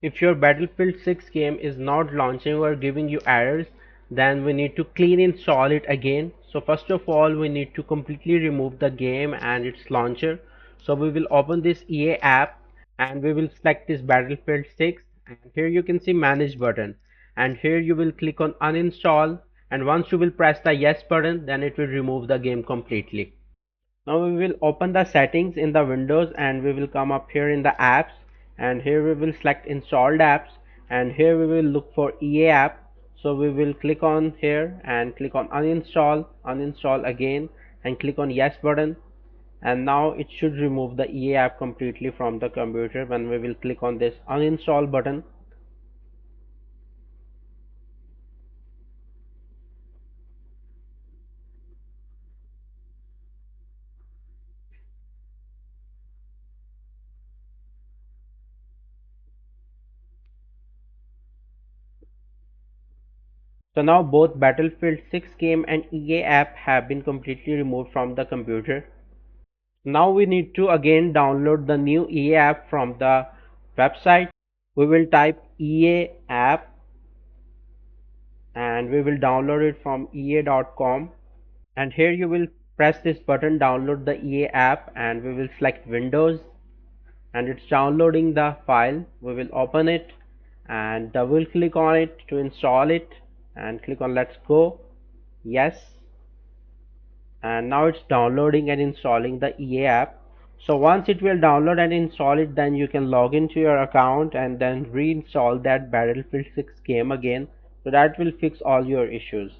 If your Battlefield 6 game is not launching or giving you errors, then we need to clean install it again. So first of all, we need to completely remove the game and its launcher. So we will open this EA app and we will select this Battlefield 6, and here you can see manage button, and here you will click on uninstall, and once you will press the yes button, then it will remove the game completely. Now we will open the settings in the Windows and we will come up here in the apps, and here we will select installed apps, and here we will look for EA app. So we will click on here and click on uninstall again, and click on yes button, and now it should remove the EA app completely from the computer when we will click on this uninstall button. So now both Battlefield 6 game and EA app have been completely removed from the computer. Now we need to again download the new EA app from the website. We will type EA app and we will download it from ea.com, and here you will press this button download the EA app, and we will select Windows, and it's downloading the file. We will open it and double click on it to install it, and click on let's go, yes, and now it's downloading and installing the EA app. So once it will download and install it, then you can log into your account and then reinstall that Battlefield 6 game again. So that will fix all your issues.